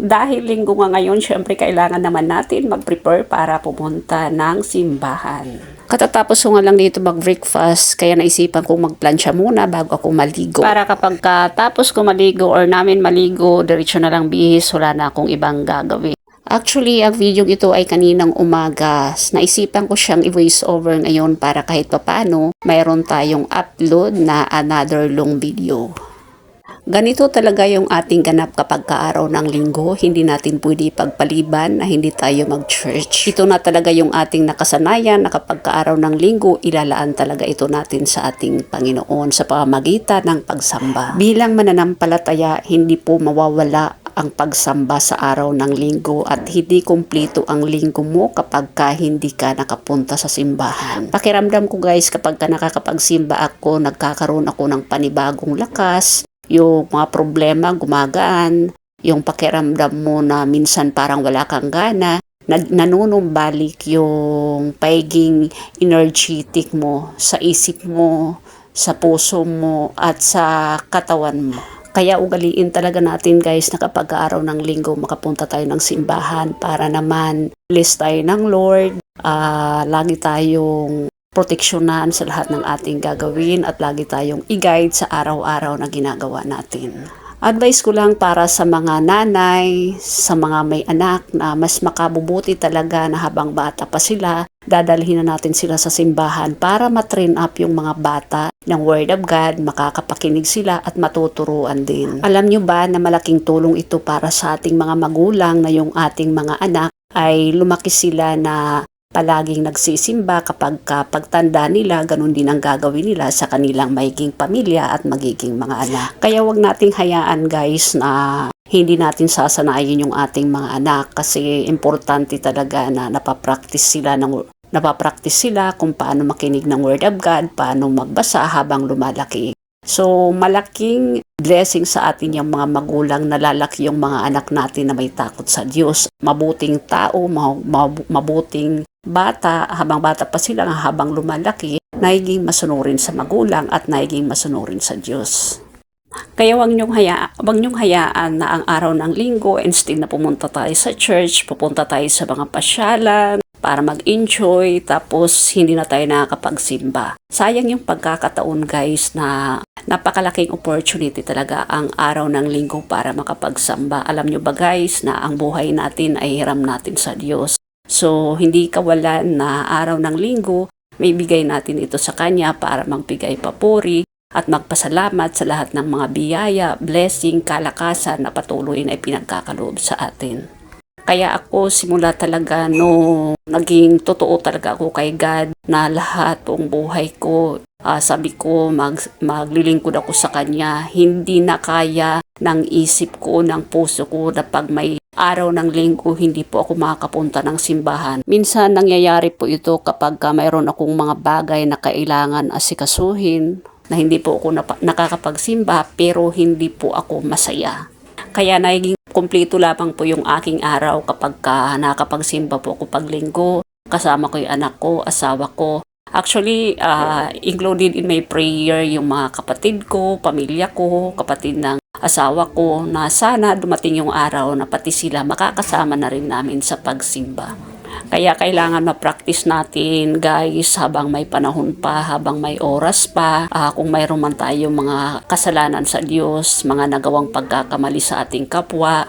Dahil linggo nga ngayon, syempre kailangan naman natin mag-prepare para pumunta ng simbahan. Katatapos ko nga lang dito mag-breakfast, kaya naisipan kong magplansya muna bago ako maligo. Para kapag tapos ko maligo or namin maligo, diretso na lang bihis, wala na akong ibang gagawin. Actually, ang video ito ay kaninang umaga. Naisipan ko siyang i-voice over ngayon para kahit papano, mayroon tayong upload na another long video. Ganito talaga yung ating ganap kapag kaaraw ng linggo, hindi natin pwede pagpaliban na hindi tayo mag-church. Ito na talaga yung ating nakasanayan na kapag kaaraw ng linggo, ilalaan talaga ito natin sa ating Panginoon sa pamamagitan ng pagsamba. Bilang mananampalataya, hindi po mawawala ang pagsamba sa araw ng linggo at hindi kumpleto ang linggo mo kapag hindi ka nakapunta sa simbahan. Pakiramdam ko guys, kapag nakakapagsimba ako, nagkakaroon ako ng panibagong lakas, yung mga problema gumagaan, yung pakiramdam mo na minsan parang wala kang gana, nanunumbalik yung pagiging energetic mo sa isip mo, sa puso mo, at sa katawan mo. Kaya ugaliin talaga natin guys na kapag araw ng linggo makapunta tayo ng simbahan para naman bless tayo ng Lord, lagi tayong proteksyonan sa lahat ng ating gagawin at lagi tayong i-guide sa araw-araw na ginagawa natin. Advice ko lang para sa mga nanay, sa mga may anak na mas makabubuti talaga na habang bata pa sila, dadalhin na natin sila sa simbahan para matrain up yung mga bata ng Word of God, makakapakinig sila at matuturuan din. Alam nyo ba na malaking tulong ito para sa ating mga magulang na yung ating mga anak ay lumaki sila na palaging nagsisimba kapag pagtanda nila, ganun din ang gagawin nila sa kanilang magiging pamilya at magiging mga anak. Kaya wag nating hayaan guys na hindi natin sasanayin yung ating mga anak kasi importante talaga na napapractice sila kung paano makinig ng Word of God, paano magbasa habang lumalaki. So, malaking blessing sa atin yung mga magulang na lalaki yung mga anak natin na may takot sa Diyos. Mabuting tao, mabuting bata, habang bata pa sila, habang lumalaki, naiging masunurin sa magulang at naiging masunurin sa Diyos. Kaya wag niyong hayaan na ang araw ng linggo, instead na pumunta tayo sa church, pupunta tayo sa mga pasyalan, para mag-enjoy, tapos hindi na tayo nakakapagsimba. Sayang yung pagkakataon guys na napakalaking opportunity talaga ang araw ng linggo para makapagsamba. Alam nyo ba guys na ang buhay natin ay hiram natin sa Diyos. So hindi kawalan na araw ng linggo, may bigay natin ito sa Kanya para magbigay papuri at magpasalamat sa lahat ng mga biyaya, blessing, kalakasan na patuloy na ipinagkakaloob sa atin. Kaya ako simula talaga naging totoo talaga ako kay God na lahat ng buhay ko, sabi ko maglilingkod ako sa Kanya. Hindi na kaya ng isip ko, ng puso ko na pag may araw ng linggo hindi po ako makakapunta ng simbahan. Minsan nangyayari po ito kapag mayroon akong mga bagay na kailangan asikasuhin na hindi po ako nakakapagsimba pero hindi po ako masaya. Kaya naging kumpleto lamang po yung aking araw kapag nakapagsimba po ako paglinggo. Kasama ko yung anak ko, asawa ko. Actually, included in my prayer yung mga kapatid ko, pamilya ko, kapatid ng asawa ko na sana dumating yung araw na pati sila makakasama na rin namin sa pagsimba. Kaya kailangan ma-practice natin guys habang may panahon pa, habang may oras pa. Kung mayroon man tayo mga kasalanan sa Diyos, mga nagawang pagkakamali sa ating kapwa,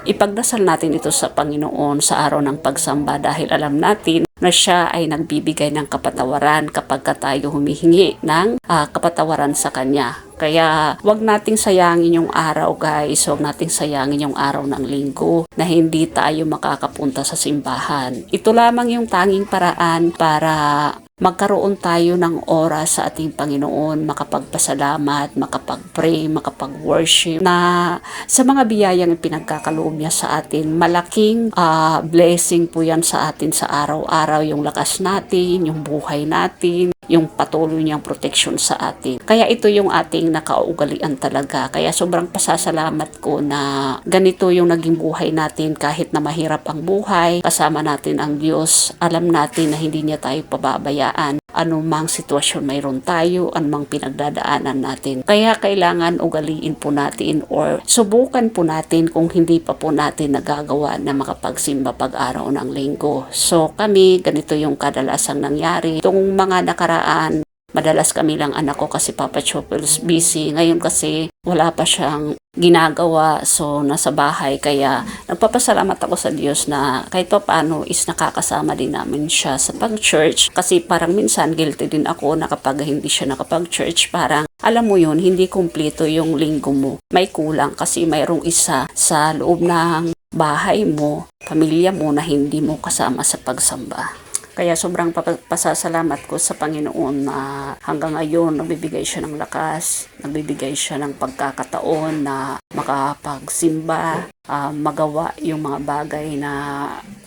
ipagdasal natin ito sa Panginoon sa araw ng pagsamba dahil alam natin na siya ay nagbibigay ng kapatawaran kapag tayo humihingi ng kapatawaran sa Kanya. Kaya wag nating sayangin yung araw guys, wag nating sayangin yung araw ng linggo na hindi tayo makakapunta sa simbahan. Ito lamang yung tanging paraan para magkaroon tayo ng oras sa ating Panginoon, makapagpasalamat, makapag-pray, makapag-worship na sa mga biyayang pinagkakaloob niya sa atin. Malaking blessing po yan sa atin sa araw-araw, yung lakas natin, yung buhay natin, yung patuloy niyang protection sa atin. Kaya ito yung ating nakaugalian talaga. Kaya sobrang pasasalamat ko na ganito yung naging buhay natin kahit na mahirap ang buhay. Kasama natin ang Diyos. Alam natin na hindi niya tayo pababayaan. anumang sitwasyon mayroon tayo, anumang pinagdadaanan natin. Kaya kailangan ugaliin po natin or subukan po natin kung hindi pa po natin nagagawa na makapagsimba pag-araw ng linggo. So kami, ganito yung kadalasang nangyari. Itong mga nakaraan, madalas kami lang anak ko kasi Papa Chopel's busy. Ngayon kasi wala pa siyang ginagawa, so nasa bahay. Kaya nagpapasalamat ako sa Diyos na kahit pa paano is nakakasama din namin siya sa pag-church. Kasi parang minsan guilty din ako na kapag hindi siya nakapag-church, parang alam mo yun, hindi kumpleto yung linggo mo. May kulang kasi mayroong isa sa loob ng bahay mo, pamilya mo na hindi mo kasama sa pagsamba. Kaya sobrang pasasalamat ko sa Panginoon na hanggang ngayon nagbibigay siya ng lakas, nagbibigay siya ng pagkakataon na makapagsimba, magawa yung mga bagay na,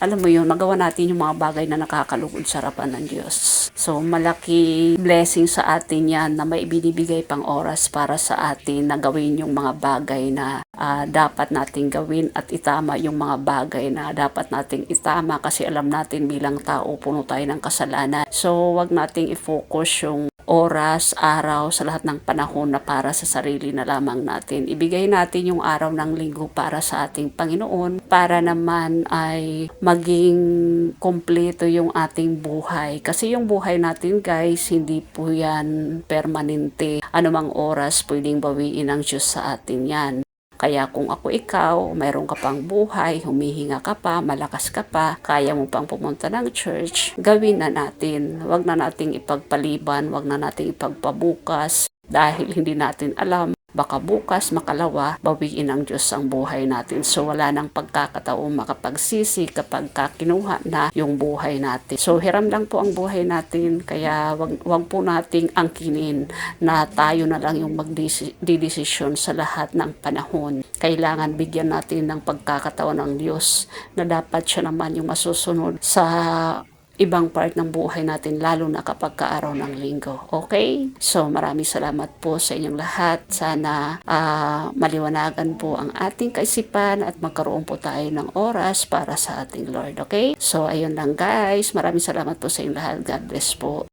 alam mo yun, magawa natin yung mga bagay na nakakalugod sa harapan ng Diyos. So malaki blessing sa atin yan na may binibigay pang oras para sa atin na gawin yung mga bagay na dapat nating gawin at itama yung mga bagay na dapat nating itama kasi alam natin bilang tao puno tayo ng kasalanan. So wag nating i-focus yung oras, araw, sa lahat ng panahon na para sa sarili na lamang natin. Ibigay natin yung araw ng linggo para sa ating Panginoon para naman ay maging kompleto yung ating buhay. Kasi yung buhay natin guys, hindi po yan permanente. Anumang oras pwedeng bawiin ng Diyos sa atin yan. Kaya kung ako ikaw, mayroon ka pang buhay, humihinga ka pa, malakas ka pa, kaya mo pang pumunta ng church, gawin na natin. Wag na nating ipagpaliban, wag na nating ipagpabukas dahil hindi natin alam. Baka bukas, makalawa, bawiin ng Diyos ang buhay natin. So wala nang pagkakataong makapagsisi kapag kinuha na yung buhay natin. So hiram lang po ang buhay natin, kaya wag po nating angkinin na tayo na lang yung magdidesisyon sa lahat ng panahon. Kailangan bigyan natin ng pagkakataon ng Diyos na dapat siya naman yung masusunod sa ibang part ng buhay natin, lalo na kapag kaaraw ng linggo. Okay? So, maraming salamat po sa inyong lahat. Sana maliwanagan po ang ating kaisipan at magkaroon po tayo ng oras para sa ating Lord. Okay? So, ayun lang guys. Maraming salamat po sa inyong lahat. God bless po.